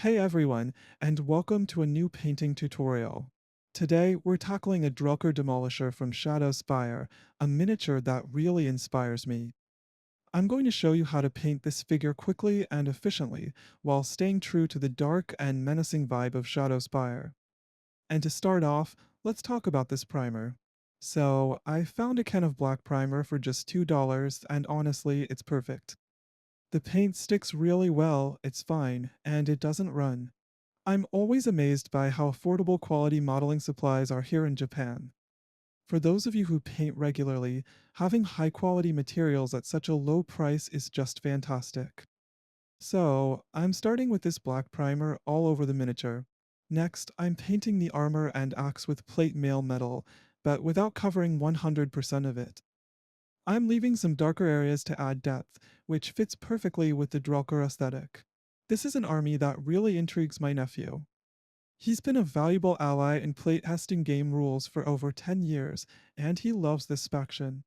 Hey everyone, and welcome to a new painting tutorial. Today, we're tackling a Drelkar Demolisher from Shadowspire, a miniature that really inspires me. I'm going to show you how to paint this figure quickly and efficiently, while staying true to the dark and menacing vibe of Shadowspire. And to start off, let's talk about this primer. So, I found a can of black primer for just $2, and honestly, it's perfect. The paint sticks really well, it's fine, and it doesn't run. I'm always amazed by how affordable quality modeling supplies are here in Japan. For those of you who paint regularly, having high quality materials at such a low price is just fantastic. So, I'm starting with this black primer all over the miniature. Next, I'm painting the armor and axe with plate mail metal, but without covering 100% of it. I'm leaving some darker areas to add depth, which fits perfectly with the Drelkar aesthetic. This is an army that really intrigues my nephew. He's been a valuable ally in playtesting game rules for over 10 years, and he loves this faction.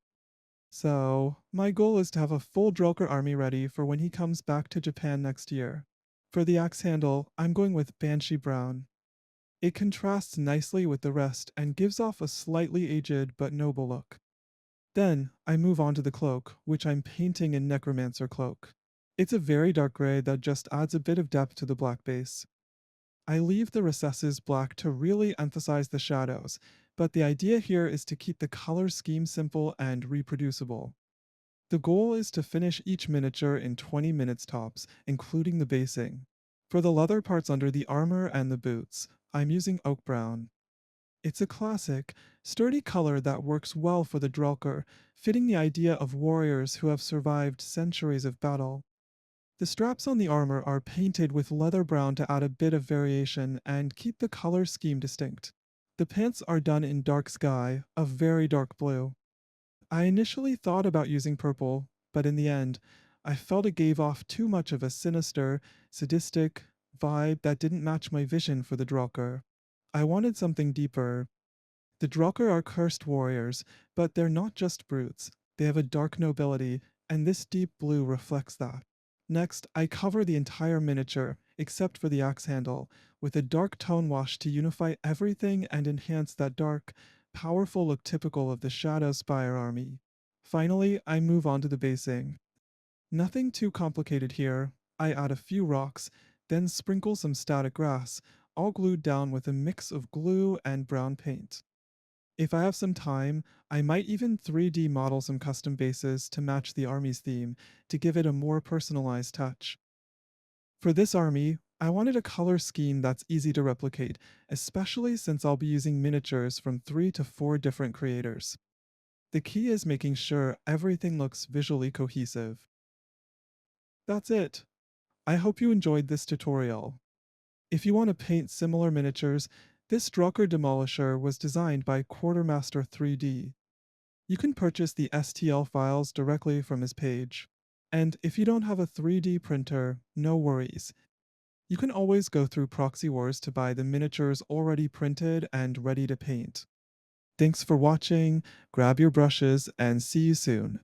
So, my goal is to have a full Drelkar army ready for when he comes back to Japan next year. For the axe handle, I'm going with Banshee Brown. It contrasts nicely with the rest and gives off a slightly aged but noble look. Then, I move on to the cloak, which I'm painting in Necromancer Cloak. It's a very dark gray that just adds a bit of depth to the black base. I leave the recesses black to really emphasize the shadows, but the idea here is to keep the color scheme simple and reproducible. The goal is to finish each miniature in 20 minutes tops, including the basing. For the leather parts under the armor and the boots, I'm using oak brown. It's a classic, sturdy color that works well for the Drelkar, fitting the idea of warriors who have survived centuries of battle. The straps on the armor are painted with leather brown to add a bit of variation and keep the color scheme distinct. The pants are done in dark sky, a very dark blue. I initially thought about using purple, but in the end, I felt it gave off too much of a sinister, sadistic vibe that didn't match my vision for the Drelkar. I wanted something deeper. The Drelkar are cursed warriors, but they're not just brutes. They have a dark nobility, and this deep blue reflects that. Next, I cover the entire miniature, except for the axe handle, with a dark tone wash to unify everything and enhance that dark, powerful look typical of the Shadowspire army. Finally, I move on to the basing. Nothing too complicated here. I add a few rocks, then sprinkle some static grass, all glued down with a mix of glue and brown paint. If I have some time, I might even 3D model some custom bases to match the army's theme to give it a more personalized touch. For this army, I wanted a color scheme that's easy to replicate, especially since I'll be using miniatures from 3 to 4 different creators. The key is making sure everything looks visually cohesive. That's it. I hope you enjoyed this tutorial. If you want to paint similar miniatures, this Drelkar Demolisher was designed by Quartermaster 3D. You can purchase the STL files directly from his page. And if you don't have a 3D printer, no worries. You can always go through Proxywars to buy the miniatures already printed and ready to paint. Thanks for watching, grab your brushes, and see you soon.